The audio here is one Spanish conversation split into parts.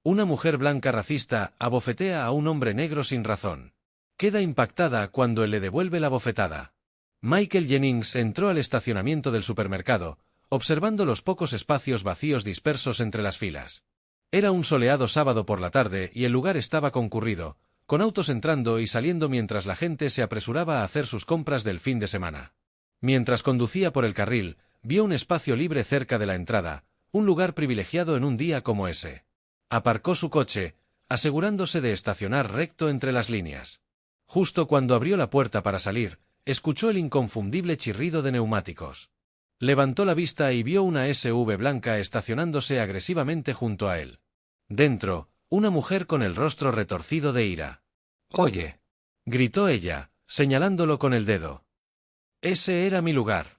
Una mujer blanca racista abofetea a un hombre negro sin razón. Queda impactada cuando él le devuelve la bofetada. Michael Jennings entró al estacionamiento del supermercado, observando los pocos espacios vacíos dispersos entre las filas. Era un soleado sábado por la tarde y el lugar estaba concurrido, con autos entrando y saliendo mientras la gente se apresuraba a hacer sus compras del fin de semana. Mientras conducía por el carril, vio un espacio libre cerca de la entrada, un lugar privilegiado en un día como ese. Aparcó su coche, asegurándose de estacionar recto entre las líneas. Justo cuando abrió la puerta para salir, escuchó el inconfundible chirrido de neumáticos. Levantó la vista y vio una SUV blanca estacionándose agresivamente junto a él. Dentro, una mujer con el rostro retorcido de ira. «Oye», gritó ella, señalándolo con el dedo. «Ese era mi lugar».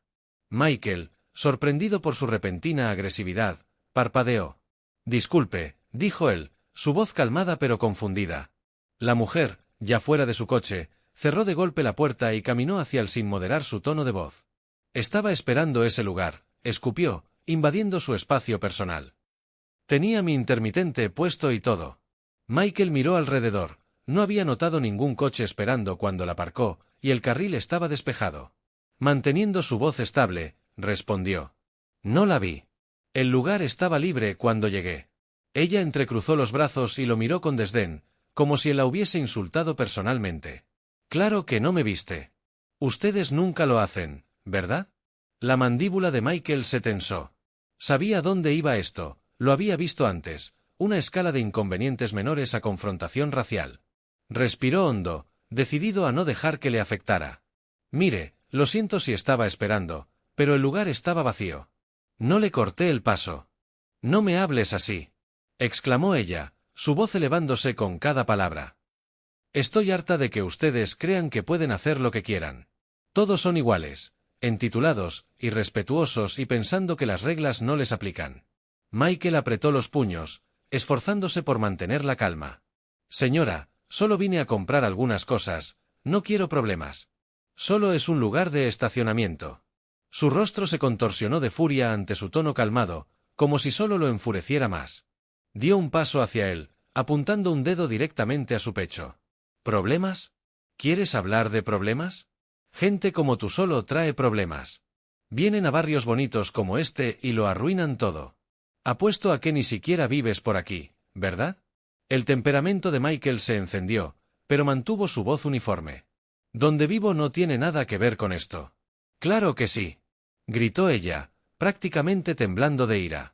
Michael, sorprendido por su repentina agresividad, parpadeó. «Disculpe», dijo él, su voz calmada pero confundida. La mujer, ya fuera de su coche, cerró de golpe la puerta y caminó hacia él sin moderar su tono de voz. Estaba esperando ese lugar, escupió, invadiendo su espacio personal. Tenía mi intermitente puesto y todo. Michael miró alrededor, no había notado ningún coche esperando cuando la aparcó, y el carril estaba despejado. Manteniendo su voz estable, respondió. «No la vi. El lugar estaba libre cuando llegué». Ella entrecruzó los brazos y lo miró con desdén, como si él la hubiese insultado personalmente. «Claro que no me viste. Ustedes nunca lo hacen, ¿verdad?» La mandíbula de Michael se tensó. Sabía dónde iba esto, lo había visto antes, una escala de inconvenientes menores a confrontación racial. Respiró hondo, decidido a no dejar que le afectara. «Mire, lo siento si estaba esperando, pero el lugar estaba vacío. No le corté el paso». «No me hables así», exclamó ella, su voz elevándose con cada palabra. «Estoy harta de que ustedes crean que pueden hacer lo que quieran. Todos son iguales, entitulados, irrespetuosos y pensando que las reglas no les aplican». Michael apretó los puños, esforzándose por mantener la calma. «Señora, solo vine a comprar algunas cosas, no quiero problemas. Solo es un lugar de estacionamiento». Su rostro se contorsionó de furia ante su tono calmado, como si solo lo enfureciera más. Dio un paso hacia él, apuntando un dedo directamente a su pecho. «¿Problemas? ¿Quieres hablar de problemas? Gente como tú solo trae problemas. Vienen a barrios bonitos como este y lo arruinan todo. Apuesto a que ni siquiera vives por aquí, ¿verdad?» El temperamento de Michael se encendió, pero mantuvo su voz uniforme. «Donde vivo no tiene nada que ver con esto». «Claro que sí», gritó ella, prácticamente temblando de ira.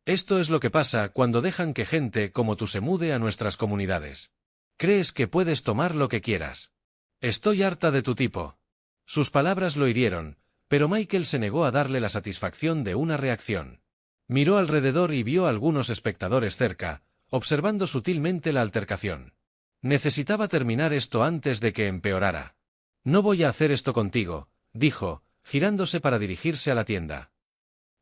«Esto es lo que pasa cuando dejan que gente como tú se mude a nuestras comunidades. Crees que puedes tomar lo que quieras. Estoy harta de tu tipo». Sus palabras lo hirieron, pero Michael se negó a darle la satisfacción de una reacción. Miró alrededor y vio a algunos espectadores cerca, observando sutilmente la altercación. Necesitaba terminar esto antes de que empeorara. «No voy a hacer esto contigo», dijo, girándose para dirigirse a la tienda.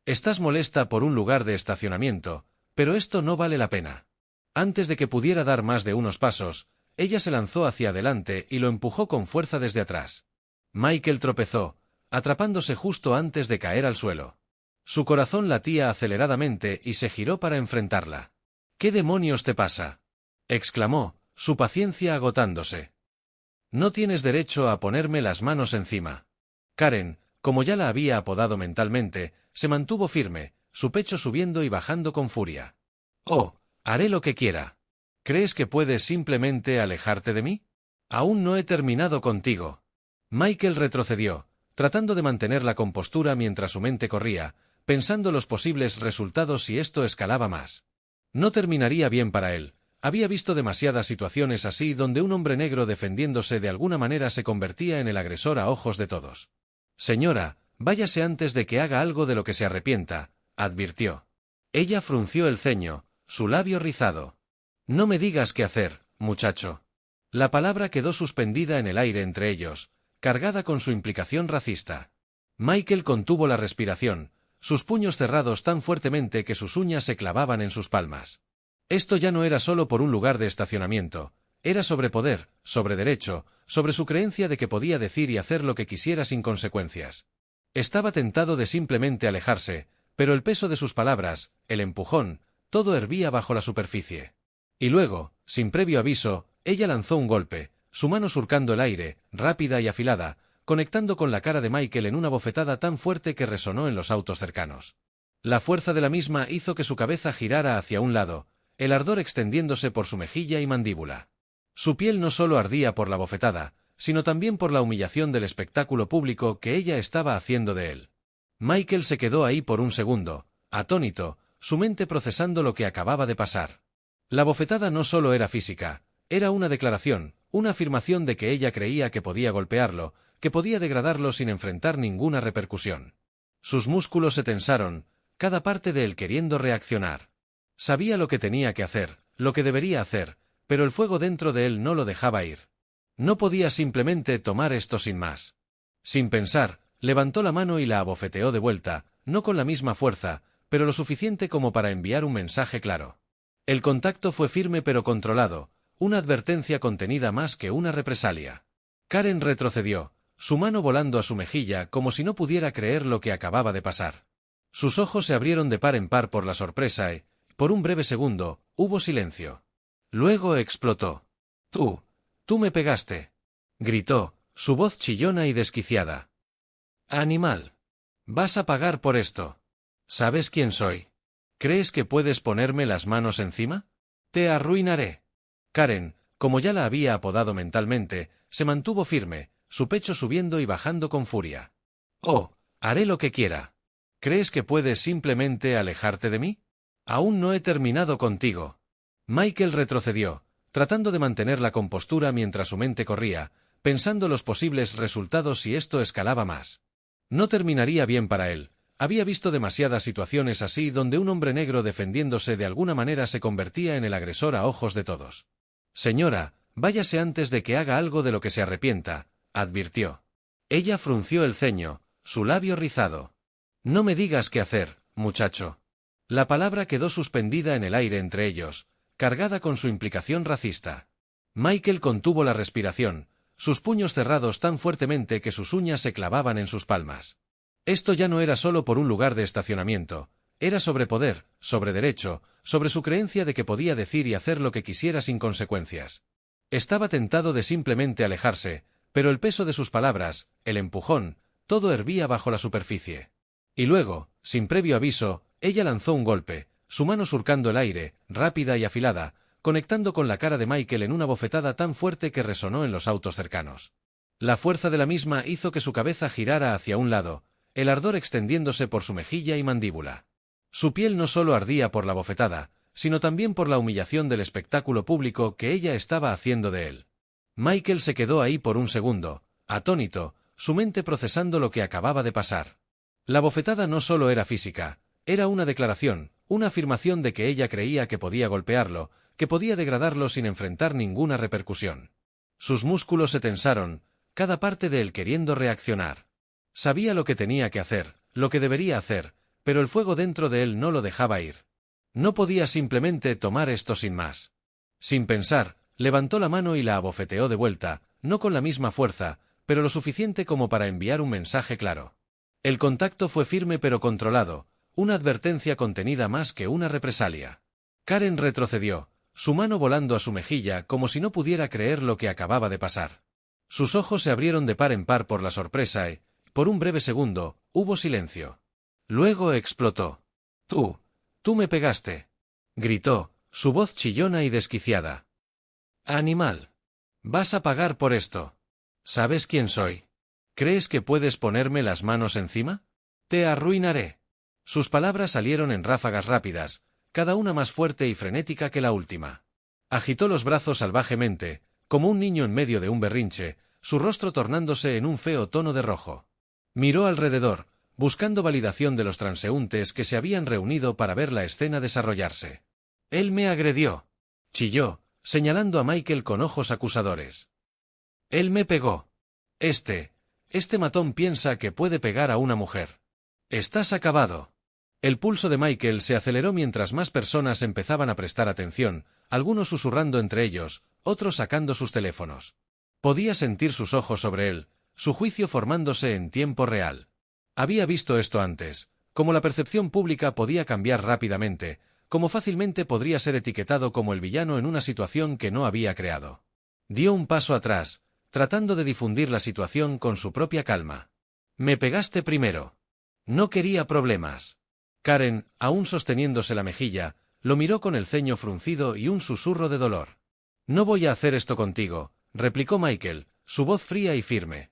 «Estás molesta por un lugar de estacionamiento, pero esto no vale la pena». Antes de que pudiera dar más de unos pasos, ella se lanzó hacia adelante y lo empujó con fuerza desde atrás. Michael tropezó, atrapándose justo antes de caer al suelo. Su corazón latía aceleradamente y se giró para enfrentarla. «¿Qué demonios te pasa?», exclamó, su paciencia agotándose. «No tienes derecho a ponerme las manos encima». Karen, como ya la había apodado mentalmente, se mantuvo firme, su pecho subiendo y bajando con furia. «Oh, haré lo que quiera. ¿Crees que puedes simplemente alejarte de mí? Aún no he terminado contigo». Michael retrocedió, tratando de mantener la compostura mientras su mente corría, pensando los posibles resultados si esto escalaba más. No terminaría bien para él. Había visto demasiadas situaciones así donde un hombre negro defendiéndose de alguna manera se convertía en el agresor a ojos de todos. «Señora, váyase antes de que haga algo de lo que se arrepienta», advirtió. Ella frunció el ceño, su labio rizado. «No me digas qué hacer, muchacho». La palabra quedó suspendida en el aire entre ellos, cargada con su implicación racista. Michael contuvo la respiración, sus puños cerrados tan fuertemente que sus uñas se clavaban en sus palmas. Esto ya no era solo por un lugar de estacionamiento, era sobre poder, sobre derecho, sobre su creencia de que podía decir y hacer lo que quisiera sin consecuencias. Estaba tentado de simplemente alejarse, pero el peso de sus palabras, el empujón, todo hervía bajo la superficie. Y luego, sin previo aviso, ella lanzó un golpe, su mano surcando el aire, rápida y afilada, conectando con la cara de Michael en una bofetada tan fuerte que resonó en los autos cercanos. La fuerza de la misma hizo que su cabeza girara hacia un lado, el ardor extendiéndose por su mejilla y mandíbula. Su piel no solo ardía por la bofetada, sino también por la humillación del espectáculo público que ella estaba haciendo de él. Michael se quedó ahí por un segundo, atónito, su mente procesando lo que acababa de pasar. La bofetada no solo era física, era una declaración, una afirmación de que ella creía que podía golpearlo, que podía degradarlo sin enfrentar ninguna repercusión. Sus músculos se tensaron, cada parte de él queriendo reaccionar. Sabía lo que tenía que hacer, lo que debería hacer, pero el fuego dentro de él no lo dejaba ir. No podía simplemente tomar esto sin más. Sin pensar, levantó la mano y la abofeteó de vuelta, no con la misma fuerza, pero lo suficiente como para enviar un mensaje claro. El contacto fue firme pero controlado, una advertencia contenida más que una represalia. Karen retrocedió, su mano volando a su mejilla como si no pudiera creer lo que acababa de pasar. Sus ojos se abrieron de par en par por la sorpresa y, por un breve segundo, hubo silencio. Luego explotó. Tú me pegaste. Gritó, su voz chillona y desquiciada. Animal. Vas a pagar por esto. ¿Sabes quién soy? ¿Crees que puedes ponerme las manos encima? Te arruinaré. Karen, como ya la había apodado mentalmente, se mantuvo firme, su pecho subiendo y bajando con furia. Oh, haré lo que quiera. ¿Crees que puedes simplemente alejarte de mí? Aún no he terminado contigo. Michael retrocedió, tratando de mantener la compostura mientras su mente corría, pensando los posibles resultados si esto escalaba más. No terminaría bien para él. Había visto demasiadas situaciones así donde un hombre negro defendiéndose de alguna manera se convertía en el agresor a ojos de todos. Señora, váyase antes de que haga algo de lo que se arrepienta, advirtió. Ella frunció el ceño, su labio rizado. No me digas qué hacer, muchacho. La palabra quedó suspendida en el aire entre ellos, cargada con su implicación racista. Michael contuvo la respiración, sus puños cerrados tan fuertemente que sus uñas se clavaban en sus palmas. Esto ya no era solo por un lugar de estacionamiento, era sobre poder, sobre derecho, sobre su creencia de que podía decir y hacer lo que quisiera sin consecuencias. Estaba tentado de simplemente alejarse, pero el peso de sus palabras, el empujón, todo hervía bajo la superficie. Y luego, sin previo aviso, ella lanzó un golpe, su mano surcando el aire, rápida y afilada, conectando con la cara de Michael en una bofetada tan fuerte que resonó en los autos cercanos. La fuerza de la misma hizo que su cabeza girara hacia un lado, el ardor extendiéndose por su mejilla y mandíbula. Su piel no solo ardía por la bofetada, sino también por la humillación del espectáculo público que ella estaba haciendo de él. Michael se quedó ahí por un segundo, atónito, su mente procesando lo que acababa de pasar. La bofetada no solo era física, era una declaración, una afirmación de que ella creía que podía golpearlo, que podía degradarlo sin enfrentar ninguna repercusión. Sus músculos se tensaron, cada parte de él queriendo reaccionar. Sabía lo que tenía que hacer, lo que debería hacer, pero el fuego dentro de él no lo dejaba ir. No podía simplemente tomar esto sin más. Sin pensar, levantó la mano y la abofeteó de vuelta, no con la misma fuerza, pero lo suficiente como para enviar un mensaje claro. El contacto fue firme pero controlado, una advertencia contenida más que una represalia. Karen retrocedió, su mano volando a su mejilla como si no pudiera creer lo que acababa de pasar. Sus ojos se abrieron de par en par por la sorpresa y, por un breve segundo, hubo silencio. Luego explotó. Tú me pegaste. Gritó, su voz chillona y desquiciada. Animal. Vas a pagar por esto. ¿Sabes quién soy? ¿Crees que puedes ponerme las manos encima? Te arruinaré. Sus palabras salieron en ráfagas rápidas, cada una más fuerte y frenética que la última. Agitó los brazos salvajemente, como un niño en medio de un berrinche, su rostro tornándose en un feo tono de rojo. Miró alrededor, buscando validación de los transeúntes que se habían reunido para ver la escena desarrollarse. Él me agredió. Chilló, señalando a Michael con ojos acusadores. Él me pegó. Este matón piensa que puede pegar a una mujer. Estás acabado. El pulso de Michael se aceleró mientras más personas empezaban a prestar atención, algunos susurrando entre ellos, otros sacando sus teléfonos. Podía sentir sus ojos sobre él, su juicio formándose en tiempo real. Había visto esto antes, como la percepción pública podía cambiar rápidamente, como fácilmente podría ser etiquetado como el villano en una situación que no había creado. Dio un paso atrás, tratando de difundir la situación con su propia calma. «Me pegaste primero. No quería problemas». Karen, aún sosteniéndose la mejilla, lo miró con el ceño fruncido y un susurro de dolor. «No voy a hacer esto contigo», replicó Michael, su voz fría y firme.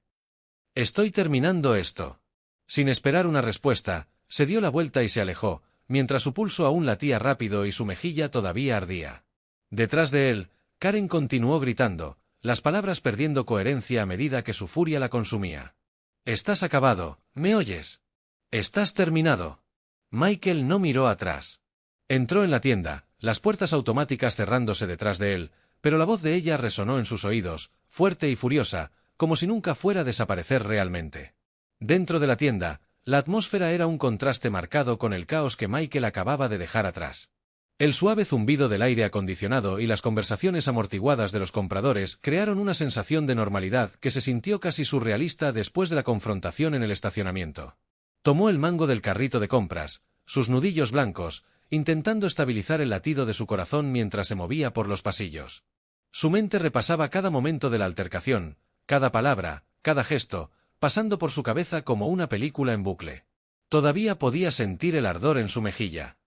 «Estoy terminando esto». Sin esperar una respuesta, se dio la vuelta y se alejó, mientras su pulso aún latía rápido y su mejilla todavía ardía. Detrás de él, Karen continuó gritando, las palabras perdiendo coherencia a medida que su furia la consumía. «Estás acabado, ¿me oyes? Estás terminado». Michael no miró atrás. Entró en la tienda, las puertas automáticas cerrándose detrás de él, pero la voz de ella resonó en sus oídos, fuerte y furiosa, como si nunca fuera a desaparecer realmente. Dentro de la tienda, la atmósfera era un contraste marcado con el caos que Michael acababa de dejar atrás. El suave zumbido del aire acondicionado y las conversaciones amortiguadas de los compradores crearon una sensación de normalidad que se sintió casi surrealista después de la confrontación en el estacionamiento. Tomó el mango del carrito de compras, sus nudillos blancos, intentando estabilizar el latido de su corazón mientras se movía por los pasillos. Su mente repasaba cada momento de la altercación, cada palabra, cada gesto, pasando por su cabeza como una película en bucle. Todavía podía sentir el ardor en su mejilla.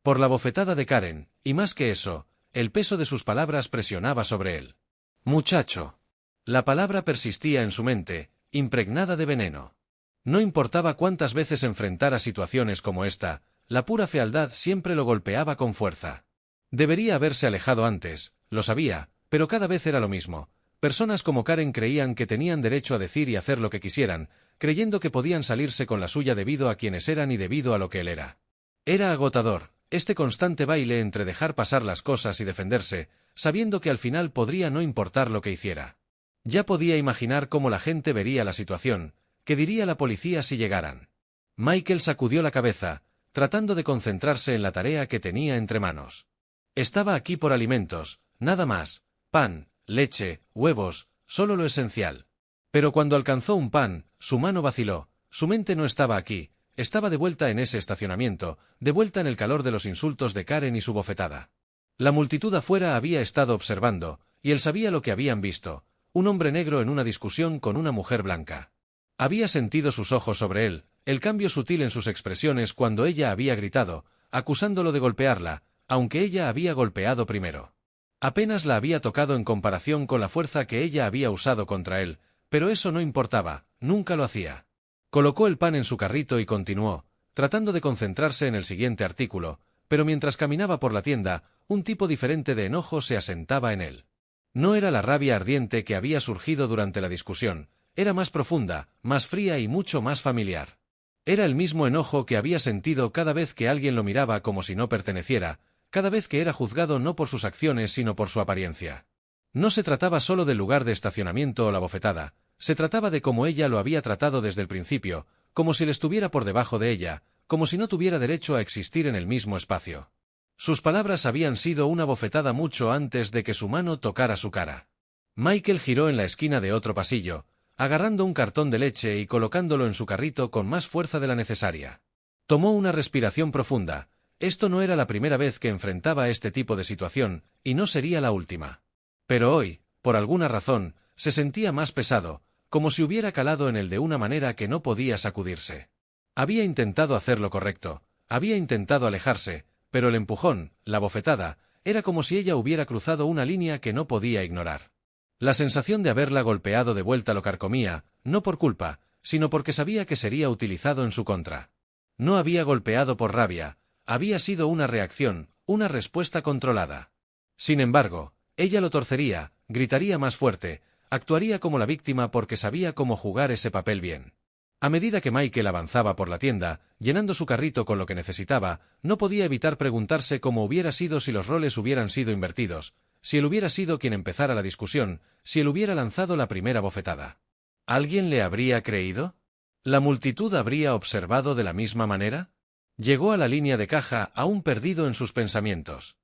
Por la bofetada de Karen, y más que eso, el peso de sus palabras presionaba sobre él. «Muchacho». La palabra persistía en su mente, impregnada de veneno. No importaba cuántas veces enfrentara situaciones como esta, la pura fealdad siempre lo golpeaba con fuerza. Debería haberse alejado antes, lo sabía, pero cada vez era lo mismo. Personas como Karen creían que tenían derecho a decir y hacer lo que quisieran, creyendo que podían salirse con la suya debido a quienes eran y debido a lo que él era. Era agotador, este constante baile entre dejar pasar las cosas y defenderse, sabiendo que al final podría no importar lo que hiciera. Ya podía imaginar cómo la gente vería la situación, qué diría la policía si llegaran. Michael sacudió la cabeza, tratando de concentrarse en la tarea que tenía entre manos. Estaba aquí por alimentos, nada más, pan, leche, huevos, solo lo esencial. Pero cuando alcanzó un pan, su mano vaciló, su mente no estaba aquí, estaba de vuelta en ese estacionamiento, de vuelta en el calor de los insultos de Karen y su bofetada. La multitud afuera había estado observando, y él sabía lo que habían visto, un hombre negro en una discusión con una mujer blanca. Había sentido sus ojos sobre él, el cambio sutil en sus expresiones cuando ella había gritado, acusándolo de golpearla, aunque ella había golpeado primero. Apenas la había tocado en comparación con la fuerza que ella había usado contra él, pero eso no importaba, nunca lo hacía. Colocó el pan en su carrito y continuó, tratando de concentrarse en el siguiente artículo, pero mientras caminaba por la tienda, un tipo diferente de enojo se asentaba en él. No era la rabia ardiente que había surgido durante la discusión, era más profunda, más fría y mucho más familiar. Era el mismo enojo que había sentido cada vez que alguien lo miraba como si no perteneciera, cada vez que era juzgado no por sus acciones sino por su apariencia. No se trataba solo del lugar de estacionamiento o la bofetada, se trataba de cómo ella lo había tratado desde el principio, como si él estuviera por debajo de ella, como si no tuviera derecho a existir en el mismo espacio. Sus palabras habían sido una bofetada mucho antes de que su mano tocara su cara. Michael giró en la esquina de otro pasillo, agarrando un cartón de leche y colocándolo en su carrito con más fuerza de la necesaria. Tomó una respiración profunda. Esto no era la primera vez que enfrentaba este tipo de situación, y no sería la última. Pero hoy, por alguna razón, se sentía más pesado, como si hubiera calado en él de una manera que no podía sacudirse. Había intentado hacer lo correcto, había intentado alejarse, pero el empujón, la bofetada, era como si ella hubiera cruzado una línea que no podía ignorar. La sensación de haberla golpeado de vuelta lo carcomía, no por culpa, sino porque sabía que sería utilizado en su contra. No había golpeado por rabia, había sido una reacción, una respuesta controlada. Sin embargo, ella lo torcería, gritaría más fuerte, actuaría como la víctima porque sabía cómo jugar ese papel bien. A medida que Michael avanzaba por la tienda, llenando su carrito con lo que necesitaba, no podía evitar preguntarse cómo hubiera sido si los roles hubieran sido invertidos, si él hubiera sido quien empezara la discusión, si él hubiera lanzado la primera bofetada. ¿Alguien le habría creído? ¿La multitud habría observado de la misma manera? Llegó a la línea de caja aún perdido en sus pensamientos.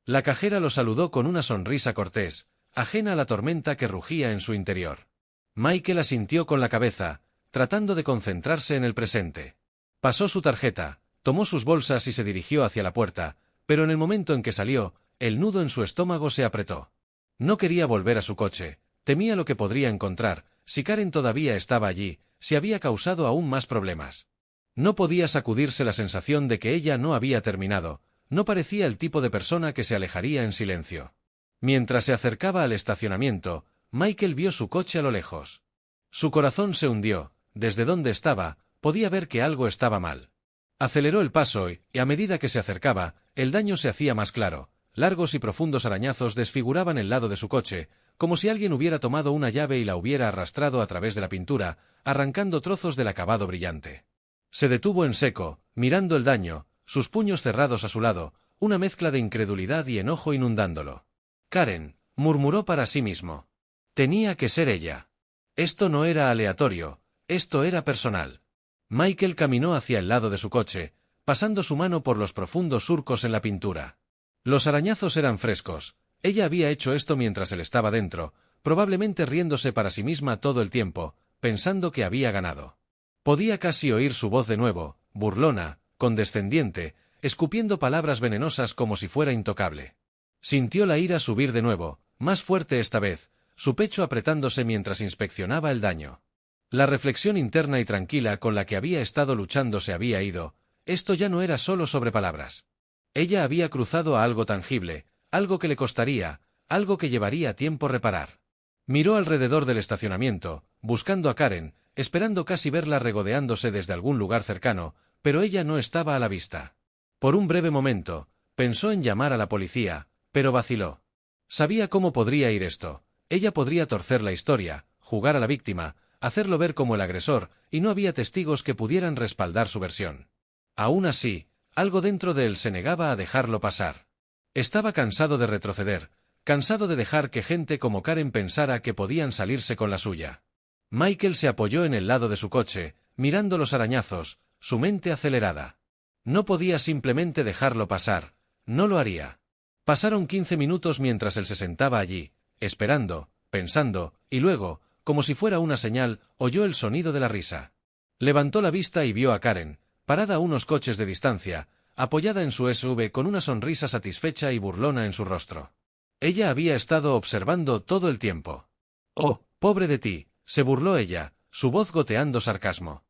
La cajera lo saludó con una sonrisa cortés, ajena a la tormenta que rugía en su interior. Michael asintió con la cabeza, tratando de concentrarse en el presente. Pasó su tarjeta, tomó sus bolsas y se dirigió hacia la puerta, pero en el momento en que salió, el nudo en su estómago se apretó. No quería volver a su coche, temía lo que podría encontrar, si Karen todavía estaba allí, si había causado aún más problemas. No podía sacudirse la sensación de que ella no había terminado, no parecía el tipo de persona que se alejaría en silencio. Mientras se acercaba al estacionamiento, Michael vio su coche a lo lejos. Su corazón se hundió, desde donde estaba, podía ver que algo estaba mal. Aceleró el paso y, a medida que se acercaba, el daño se hacía más claro. Largos y profundos arañazos desfiguraban el lado de su coche, como si alguien hubiera tomado una llave y la hubiera arrastrado a través de la pintura, arrancando trozos del acabado brillante. Se detuvo en seco, mirando el daño, sus puños cerrados a su lado, una mezcla de incredulidad y enojo inundándolo. Karen, murmuró para sí mismo. Tenía que ser ella. Esto no era aleatorio, esto era personal. Michael caminó hacia el lado de su coche, pasando su mano por los profundos surcos en la pintura. Los arañazos eran frescos. Ella había hecho esto mientras él estaba dentro, probablemente riéndose para sí misma todo el tiempo, pensando que había ganado. Podía casi oír su voz de nuevo, burlona, condescendiente, escupiendo palabras venenosas como si fuera intocable. Sintió la ira subir de nuevo, más fuerte esta vez, su pecho apretándose mientras inspeccionaba el daño. La reflexión interna y tranquila con la que había estado luchando se había ido. Esto ya no era solo sobre palabras. Ella había cruzado a algo tangible, algo que le costaría, algo que llevaría tiempo reparar. Miró alrededor del estacionamiento, buscando a Karen, esperando casi verla regodeándose desde algún lugar cercano, pero ella no estaba a la vista. Por un breve momento, pensó en llamar a la policía, pero vaciló. Sabía cómo podría ir esto. Ella podría torcer la historia, jugar a la víctima, hacerlo ver como el agresor, y no había testigos que pudieran respaldar su versión. Aún así, algo dentro de él se negaba a dejarlo pasar. Estaba cansado de retroceder, cansado de dejar que gente como Karen pensara que podían salirse con la suya. Michael se apoyó en el lado de su coche, mirando los arañazos, su mente acelerada. No podía simplemente dejarlo pasar, no lo haría. Pasaron 15 minutos mientras él se sentaba allí, esperando, pensando, y luego, como si fuera una señal, oyó el sonido de la risa. Levantó la vista y vio a Karen, parada a unos coches de distancia, apoyada en su SUV con una sonrisa satisfecha y burlona en su rostro. Ella había estado observando todo el tiempo. «Oh, pobre de ti», se burló ella, su voz goteando sarcasmo.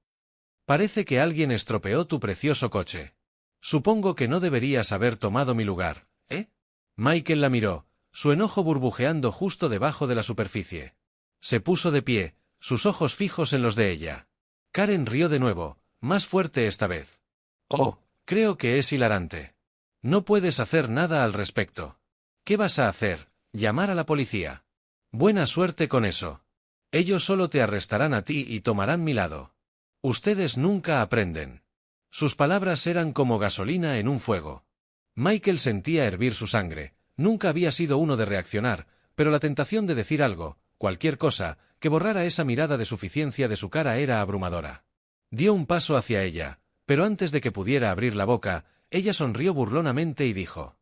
«Parece que alguien estropeó tu precioso coche. Supongo que no deberías haber tomado mi lugar, ¿eh?» Michael la miró, su enojo burbujeando justo debajo de la superficie. Se puso de pie, sus ojos fijos en los de ella. Karen rió de nuevo, más fuerte esta vez. «Oh, creo que es hilarante. No puedes hacer nada al respecto. ¿Qué vas a hacer? ¿Llamar a la policía? Buena suerte con eso. Ellos solo te arrestarán a ti y tomarán mi lado. Ustedes nunca aprenden». Sus palabras eran como gasolina en un fuego. Michael sentía hervir su sangre. Nunca había sido uno de reaccionar, pero la tentación de decir algo, cualquier cosa, que borrara esa mirada de suficiencia de su cara era abrumadora. Dio un paso hacia ella, pero antes de que pudiera abrir la boca, ella sonrió burlonamente y dijo: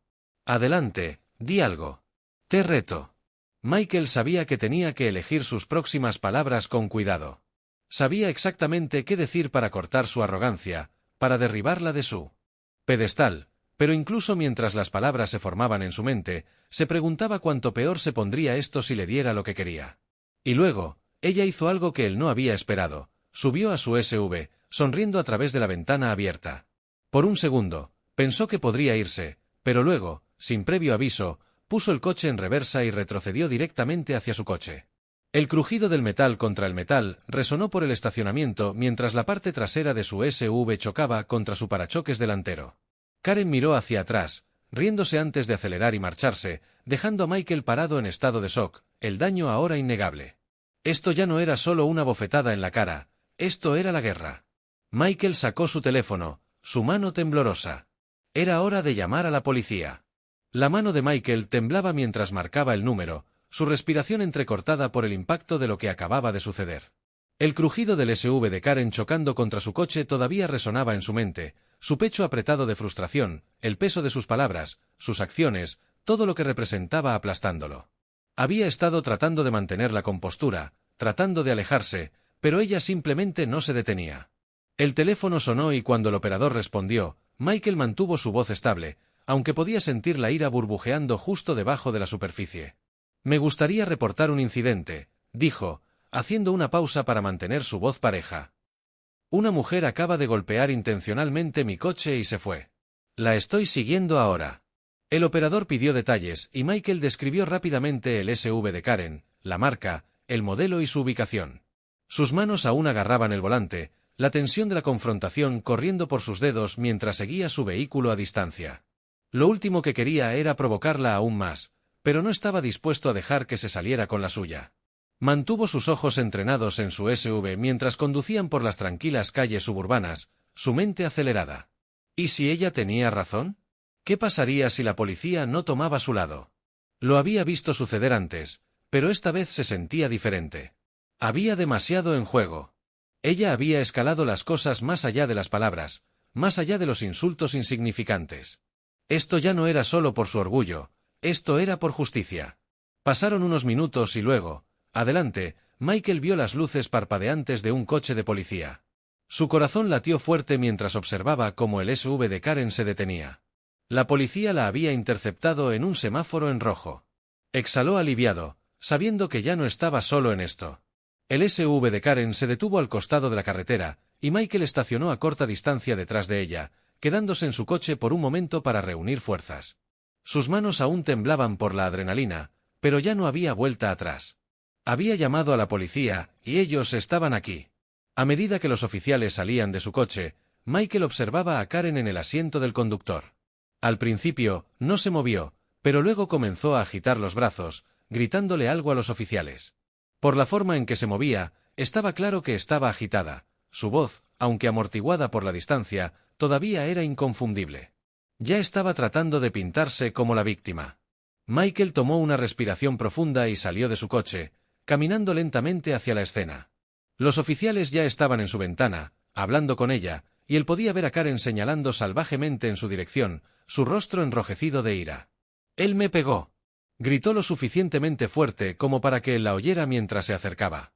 «Adelante, di algo. Te reto». Michael sabía que tenía que elegir sus próximas palabras con cuidado. Sabía exactamente qué decir para cortar su arrogancia, para derribarla de su pedestal, pero incluso mientras las palabras se formaban en su mente, se preguntaba cuánto peor se pondría esto si le diera lo que quería. Y luego, ella hizo algo que él no había esperado, subió a su SUV, sonriendo a través de la ventana abierta. Por un segundo, pensó que podría irse, pero luego, sin previo aviso, puso el coche en reversa y retrocedió directamente hacia su coche. El crujido del metal contra el metal resonó por el estacionamiento mientras la parte trasera de su SUV chocaba contra su parachoques delantero. Karen miró hacia atrás, riéndose antes de acelerar y marcharse, dejando a Michael parado en estado de shock, el daño ahora innegable. Esto ya no era solo una bofetada en la cara, esto era la guerra. Michael sacó su teléfono, su mano temblorosa. Era hora de llamar a la policía. La mano de Michael temblaba mientras marcaba el número, su respiración entrecortada por el impacto de lo que acababa de suceder. El crujido del SUV de Karen chocando contra su coche todavía resonaba en su mente, su pecho apretado de frustración, el peso de sus palabras, sus acciones, todo lo que representaba aplastándolo. Había estado tratando de mantener la compostura, tratando de alejarse, pero ella simplemente no se detenía. El teléfono sonó y cuando el operador respondió, Michael mantuvo su voz estable, aunque podía sentir la ira burbujeando justo debajo de la superficie. Me gustaría reportar un incidente, dijo, haciendo una pausa para mantener su voz pareja. Una mujer acaba de golpear intencionalmente mi coche y se fue. La estoy siguiendo ahora. El operador pidió detalles y Michael describió rápidamente el SUV de Karen, la marca, el modelo y su ubicación. Sus manos aún agarraban el volante, la tensión de la confrontación corriendo por sus dedos mientras seguía su vehículo a distancia. Lo último que quería era provocarla aún más, pero no estaba dispuesto a dejar que se saliera con la suya. Mantuvo sus ojos entrenados en su SUV mientras conducían por las tranquilas calles suburbanas, su mente acelerada. ¿Y si ella tenía razón? ¿Qué pasaría si la policía no tomaba su lado? Lo había visto suceder antes, pero esta vez se sentía diferente. Había demasiado en juego. Ella había escalado las cosas más allá de las palabras, más allá de los insultos insignificantes. Esto ya no era solo por su orgullo, esto era por justicia. Pasaron unos minutos y luego, adelante, Michael vio las luces parpadeantes de un coche de policía. Su corazón latió fuerte mientras observaba cómo el SUV de Karen se detenía. La policía la había interceptado en un semáforo en rojo. Exhaló aliviado, sabiendo que ya no estaba solo en esto. El SUV de Karen se detuvo al costado de la carretera, y Michael estacionó a corta distancia detrás de ella, quedándose en su coche por un momento para reunir fuerzas. Sus manos aún temblaban por la adrenalina, pero ya no había vuelta atrás. Había llamado a la policía, y ellos estaban aquí. A medida que los oficiales salían de su coche, Michael observaba a Karen en el asiento del conductor. Al principio, no se movió, pero luego comenzó a agitar los brazos, gritándole algo a los oficiales. Por la forma en que se movía, estaba claro que estaba agitada. Su voz, aunque amortiguada por la distancia, todavía era inconfundible. Ya estaba tratando de pintarse como la víctima. Michael tomó una respiración profunda y salió de su coche, caminando lentamente hacia la escena. Los oficiales ya estaban en su ventana, hablando con ella, y él podía ver a Karen señalando salvajemente en su dirección, su rostro enrojecido de ira. «Él me pegó», gritó lo suficientemente fuerte como para que él la oyera mientras se acercaba.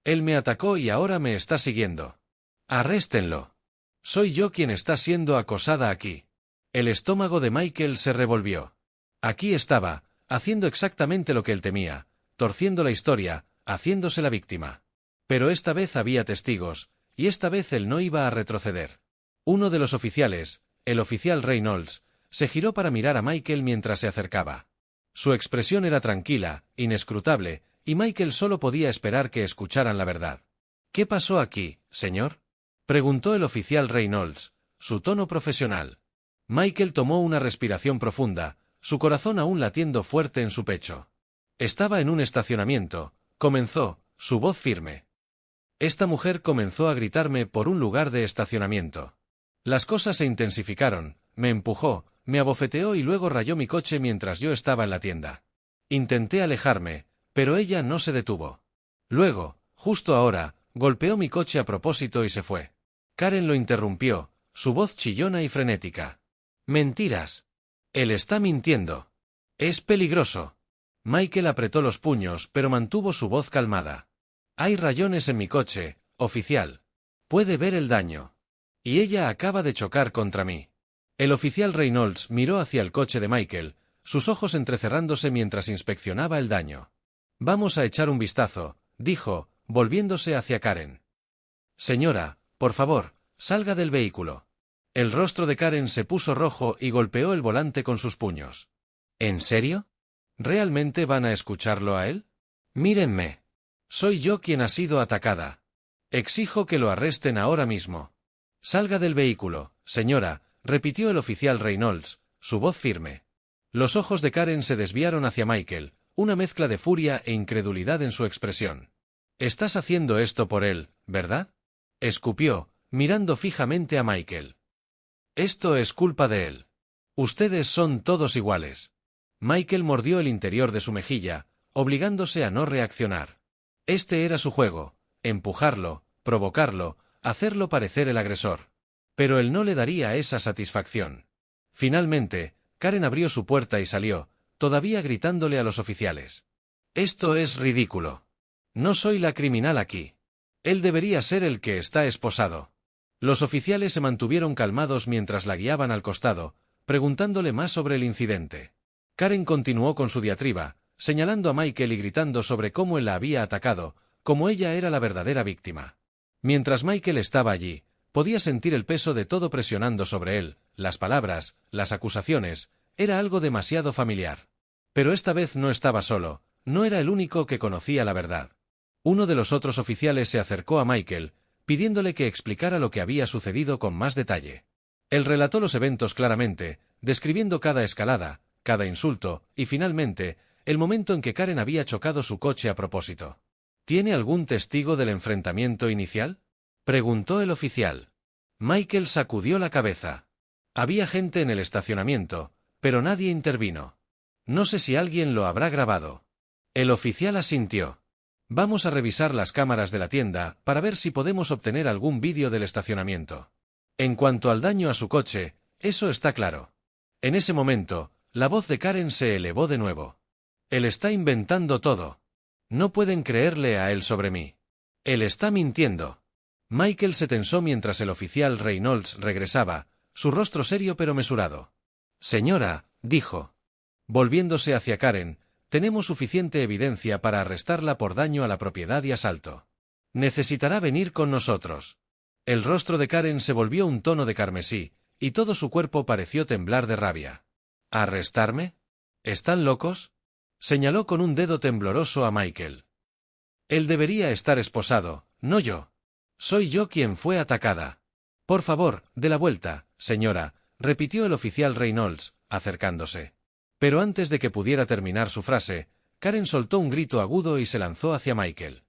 «Él me atacó y ahora me está siguiendo. Arréstenlo. Soy yo quien está siendo acosada aquí». El estómago de Michael se revolvió. Aquí estaba, haciendo exactamente lo que él temía, torciendo la historia, haciéndose la víctima. Pero esta vez había testigos, y esta vez él no iba a retroceder. Uno de los oficiales, el oficial Reynolds, se giró para mirar a Michael mientras se acercaba. Su expresión era tranquila, inescrutable, y Michael solo podía esperar que escucharan la verdad. «¿Qué pasó aquí, señor?», preguntó el oficial Reynolds, su tono profesional. Michael tomó una respiración profunda, su corazón aún latiendo fuerte en su pecho. «Estaba en un estacionamiento», comenzó, su voz firme. «Esta mujer comenzó a gritarme por un lugar de estacionamiento. Las cosas se intensificaron, me empujó, me abofeteó y luego rayó mi coche mientras yo estaba en la tienda. Intenté alejarme, pero ella no se detuvo. Luego, justo ahora, golpeó mi coche a propósito y se fue». Karen lo interrumpió, su voz chillona y frenética. «Mentiras. Él está mintiendo. Es peligroso». Michael apretó los puños pero mantuvo su voz calmada. «Hay rayones en mi coche, oficial. Puede ver el daño. Y ella acaba de chocar contra mí». El oficial Reynolds miró hacia el coche de Michael, sus ojos entrecerrándose mientras inspeccionaba el daño. «Vamos a echar un vistazo», dijo, volviéndose hacia Karen. «Señora, por favor, salga del vehículo». El rostro de Karen se puso rojo y golpeó el volante con sus puños. «¿En serio? ¿Realmente van a escucharlo a él? Mírenme. Soy yo quien ha sido atacada. Exijo que lo arresten ahora mismo». «Salga del vehículo, señora», repitió el oficial Reynolds, su voz firme. Los ojos de Karen se desviaron hacia Michael, una mezcla de furia e incredulidad en su expresión. «Estás haciendo esto por él, ¿verdad?», escupió, mirando fijamente a Michael. «Esto es culpa de él. Ustedes son todos iguales». Michael mordió el interior de su mejilla, obligándose a no reaccionar. Este era su juego, empujarlo, provocarlo, hacerlo parecer el agresor. Pero él no le daría esa satisfacción. Finalmente, Karen abrió su puerta y salió, todavía gritándole a los oficiales. «Esto es ridículo. No soy la criminal aquí. Él debería ser el que está esposado». Los oficiales se mantuvieron calmados mientras la guiaban al costado, preguntándole más sobre el incidente. Karen continuó con su diatriba, señalando a Michael y gritando sobre cómo él la había atacado, como ella era la verdadera víctima. Mientras Michael estaba allí, podía sentir el peso de todo presionando sobre él, las palabras, las acusaciones, era algo demasiado familiar. Pero esta vez no estaba solo, no era el único que conocía la verdad. Uno de los otros oficiales se acercó a Michael, pidiéndole que explicara lo que había sucedido con más detalle. Él relató los eventos claramente, describiendo cada escalada, cada insulto, y finalmente, el momento en que Karen había chocado su coche a propósito. ¿Tiene algún testigo del enfrentamiento inicial?, preguntó el oficial. Michael sacudió la cabeza. Había gente en el estacionamiento, pero nadie intervino. No sé si alguien lo habrá grabado. El oficial asintió. Vamos a revisar las cámaras de la tienda para ver si podemos obtener algún vídeo del estacionamiento. En cuanto al daño a su coche, eso está claro. En ese momento, la voz de Karen se elevó de nuevo. Él está inventando todo. No pueden creerle a él sobre mí. Él está mintiendo. Michael se tensó mientras el oficial Reynolds regresaba, su rostro serio pero mesurado. Señora, dijo. Volviéndose hacia Karen, tenemos suficiente evidencia para arrestarla por daño a la propiedad y asalto. Necesitará venir con nosotros. El rostro de Karen se volvió un tono de carmesí, y todo su cuerpo pareció temblar de rabia. ¿Arrestarme? ¿Están locos?, señaló con un dedo tembloroso a Michael. Él debería estar esposado, no yo. Soy yo quien fue atacada. Por favor, dé la vuelta, señora, repitió el oficial Reynolds, acercándose. Pero antes de que pudiera terminar su frase, Karen soltó un grito agudo y se lanzó hacia Michael.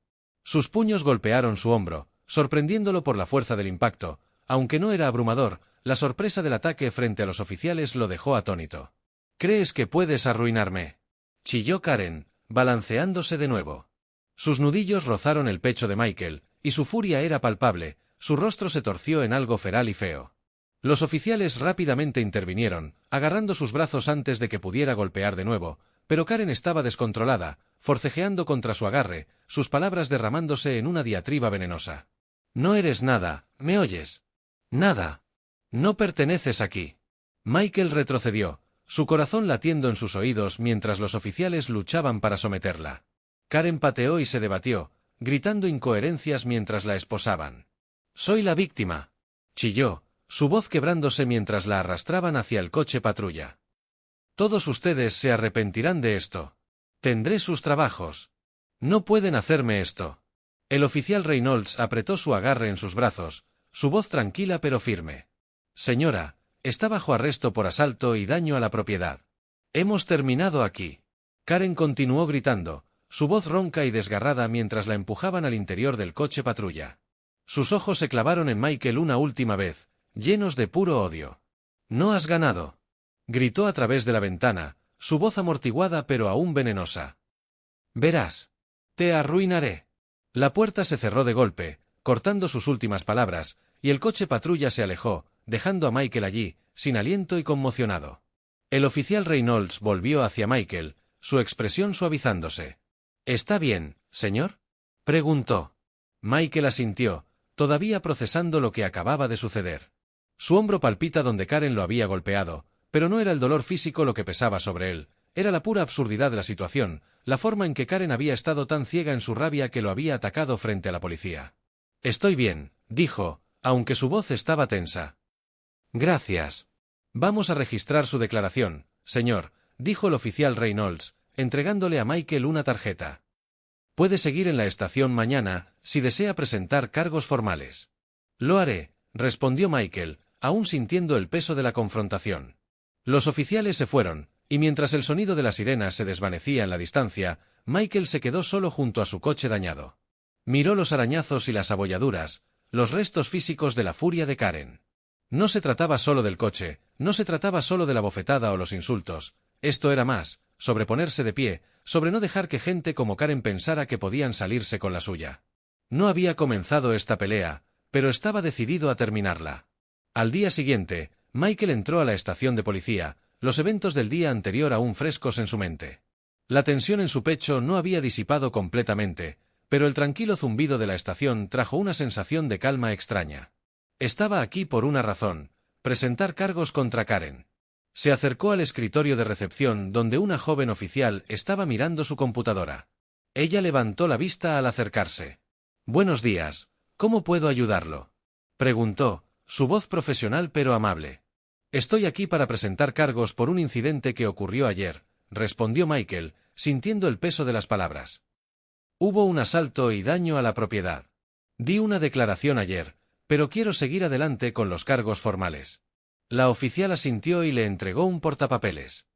Sus puños golpearon su hombro, sorprendiéndolo por la fuerza del impacto, aunque no era abrumador, la sorpresa del ataque frente a los oficiales lo dejó atónito. ¿Crees que puedes arruinarme?, chilló Karen, balanceándose de nuevo. Sus nudillos rozaron el pecho de Michael, y su furia era palpable, su rostro se torció en algo feral y feo. Los oficiales rápidamente intervinieron, agarrando sus brazos antes de que pudiera golpear de nuevo, pero Karen estaba descontrolada, forcejeando contra su agarre, sus palabras derramándose en una diatriba venenosa. No eres nada, ¿me oyes? Nada. No perteneces aquí. Michael retrocedió, su corazón latiendo en sus oídos mientras los oficiales luchaban para someterla. Karen pateó y se debatió, gritando incoherencias mientras la esposaban. «Soy la víctima», chilló, su voz quebrándose mientras la arrastraban hacia el coche patrulla. «Todos ustedes se arrepentirán de esto. Tendré sus trabajos. No pueden hacerme esto». El oficial Reynolds apretó su agarre en sus brazos, su voz tranquila pero firme. «Señora, está bajo arresto por asalto y daño a la propiedad. Hemos terminado aquí». Karen continuó gritando, su voz ronca y desgarrada mientras la empujaban al interior del coche patrulla. Sus ojos se clavaron en Michael una última vez, llenos de puro odio. «No has ganado», gritó a través de la ventana, su voz amortiguada pero aún venenosa. «Verás. Te arruinaré». La puerta se cerró de golpe, cortando sus últimas palabras, y el coche patrulla se alejó, dejando a Michael allí, sin aliento y conmocionado. El oficial Reynolds volvió hacia Michael, su expresión suavizándose. «¿Está bien, señor?», preguntó. Michael asintió, todavía procesando lo que acababa de suceder. Su hombro palpita donde Karen lo había golpeado, pero no era el dolor físico lo que pesaba sobre él, era la pura absurdidad de la situación, la forma en que Karen había estado tan ciega en su rabia que lo había atacado frente a la policía. «Estoy bien», dijo, aunque su voz estaba tensa. «Gracias. Vamos a registrar su declaración, señor», dijo el oficial Reynolds, entregándole a Michael una tarjeta. «Puede seguir en la estación mañana, si desea presentar cargos formales». «Lo haré», respondió Michael, aún sintiendo el peso de la confrontación. Los oficiales se fueron, y mientras el sonido de las sirenas se desvanecía en la distancia, Michael se quedó solo junto a su coche dañado. Miró los arañazos y las abolladuras, los restos físicos de la furia de Karen. No se trataba solo del coche, no se trataba solo de la bofetada o los insultos, esto era más, sobre ponerse de pie, sobre no dejar que gente como Karen pensara que podían salirse con la suya. No había comenzado esta pelea, pero estaba decidido a terminarla. Al día siguiente, Michael entró a la estación de policía, los eventos del día anterior aún frescos en su mente. La tensión en su pecho no había disipado completamente, pero el tranquilo zumbido de la estación trajo una sensación de calma extraña. Estaba aquí por una razón: presentar cargos contra Karen. Se acercó al escritorio de recepción donde una joven oficial estaba mirando su computadora. Ella levantó la vista al acercarse. «Buenos días, ¿cómo puedo ayudarlo?», preguntó, su voz profesional pero amable. «Estoy aquí para presentar cargos por un incidente que ocurrió ayer», respondió Michael, sintiendo el peso de las palabras. «Hubo un asalto y daño a la propiedad. Di una declaración ayer, pero quiero seguir adelante con los cargos formales». La oficial asintió y le entregó un portapapeles.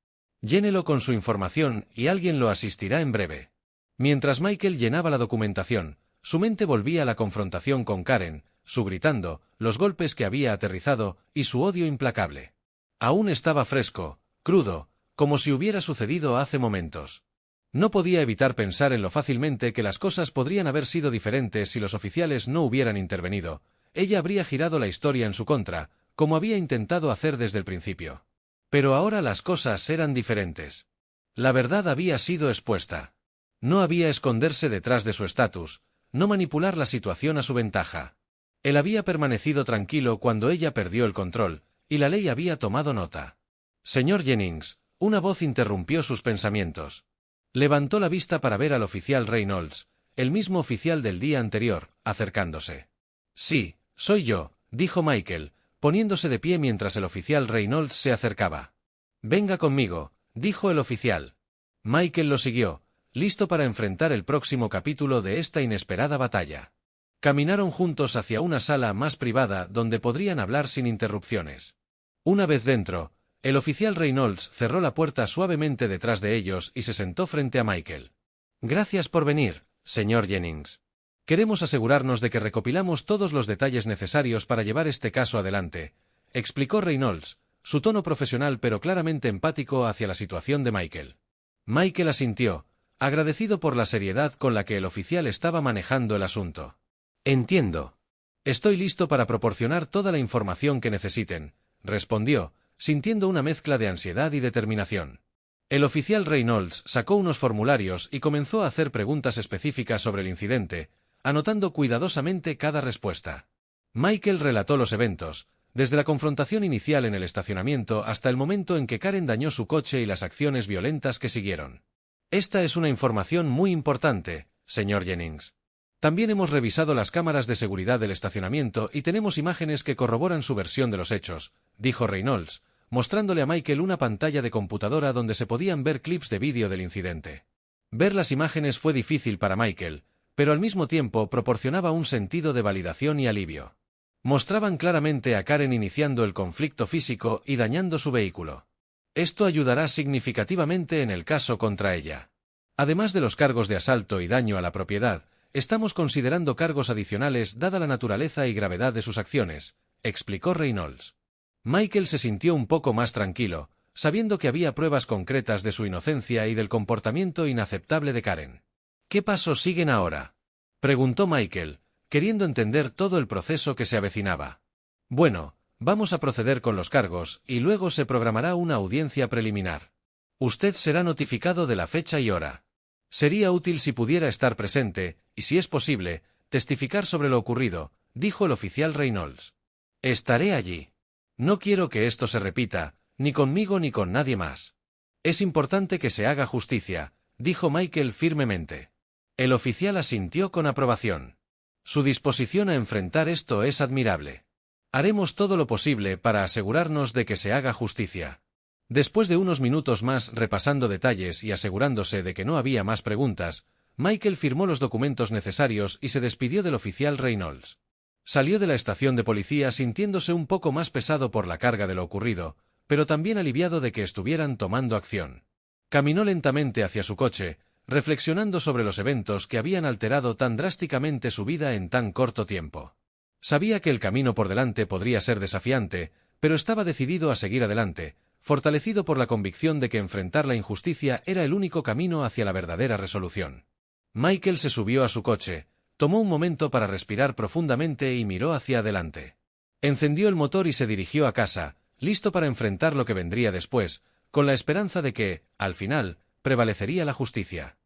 «Llénelo con su información y alguien lo asistirá en breve». Mientras Michael llenaba la documentación, su mente volvía a la confrontación con Karen, su gritando, los golpes que había aterrizado y su odio implacable. Aún estaba fresco, crudo, como si hubiera sucedido hace momentos. No podía evitar pensar en lo fácilmente que las cosas podrían haber sido diferentes si los oficiales no hubieran intervenido. Ella habría girado la historia en su contra, como había intentado hacer desde el principio. Pero ahora las cosas eran diferentes. La verdad había sido expuesta. No había esconderse detrás de su estatus, no manipular la situación a su ventaja. Él había permanecido tranquilo cuando ella perdió el control, y la ley había tomado nota. «Señor Jennings», una voz interrumpió sus pensamientos. Levantó la vista para ver al oficial Reynolds, el mismo oficial del día anterior, acercándose. «Sí, soy yo», dijo Michael, poniéndose de pie mientras el oficial Reynolds se acercaba. «Venga conmigo», dijo el oficial. Michael lo siguió, listo para enfrentar el próximo capítulo de esta inesperada batalla. Caminaron juntos hacia una sala más privada donde podrían hablar sin interrupciones. Una vez dentro, el oficial Reynolds cerró la puerta suavemente detrás de ellos y se sentó frente a Michael. «Gracias por venir, señor Jennings. Queremos asegurarnos de que recopilamos todos los detalles necesarios para llevar este caso adelante», explicó Reynolds, su tono profesional pero claramente empático hacia la situación de Michael. Michael asintió, agradecido por la seriedad con la que el oficial estaba manejando el asunto. «Entiendo. Estoy listo para proporcionar toda la información que necesiten», respondió, sintiendo una mezcla de ansiedad y determinación. El oficial Reynolds sacó unos formularios y comenzó a hacer preguntas específicas sobre el incidente, anotando cuidadosamente cada respuesta. Michael relató los eventos, desde la confrontación inicial en el estacionamiento hasta el momento en que Karen dañó su coche y las acciones violentas que siguieron. «Esta es una información muy importante, señor Jennings. También hemos revisado las cámaras de seguridad del estacionamiento y tenemos imágenes que corroboran su versión de los hechos», dijo Reynolds, mostrándole a Michael una pantalla de computadora donde se podían ver clips de vídeo del incidente. Ver las imágenes fue difícil para Michael, pero al mismo tiempo proporcionaba un sentido de validación y alivio. Mostraban claramente a Karen iniciando el conflicto físico y dañando su vehículo. Esto ayudará significativamente en el caso contra ella. Además de los cargos de asalto y daño a la propiedad, estamos considerando cargos adicionales dada la naturaleza y gravedad de sus acciones, explicó Reynolds. Michael se sintió un poco más tranquilo, sabiendo que había pruebas concretas de su inocencia y del comportamiento inaceptable de Karen. «¿Qué pasos siguen ahora?», preguntó Michael, queriendo entender todo el proceso que se avecinaba. «Bueno, vamos a proceder con los cargos y luego se programará una audiencia preliminar. Usted será notificado de la fecha y hora. Sería útil si pudiera estar presente, y si es posible, testificar sobre lo ocurrido», dijo el oficial Reynolds. «Estaré allí. No quiero que esto se repita, ni conmigo ni con nadie más. Es importante que se haga justicia», dijo Michael firmemente. El oficial asintió con aprobación. Su disposición a enfrentar esto es admirable. «Haremos todo lo posible para asegurarnos de que se haga justicia». Después de unos minutos más repasando detalles y asegurándose de que no había más preguntas, Michael firmó los documentos necesarios y se despidió del oficial Reynolds. Salió de la estación de policía sintiéndose un poco más pesado por la carga de lo ocurrido, pero también aliviado de que estuvieran tomando acción. Caminó lentamente hacia su coche, reflexionando sobre los eventos que habían alterado tan drásticamente su vida en tan corto tiempo. Sabía que el camino por delante podría ser desafiante, pero estaba decidido a seguir adelante, fortalecido por la convicción de que enfrentar la injusticia era el único camino hacia la verdadera resolución. Michael se subió a su coche, tomó un momento para respirar profundamente y miró hacia adelante. Encendió el motor y se dirigió a casa, listo para enfrentar lo que vendría después, con la esperanza de que, al final, prevalecería la justicia.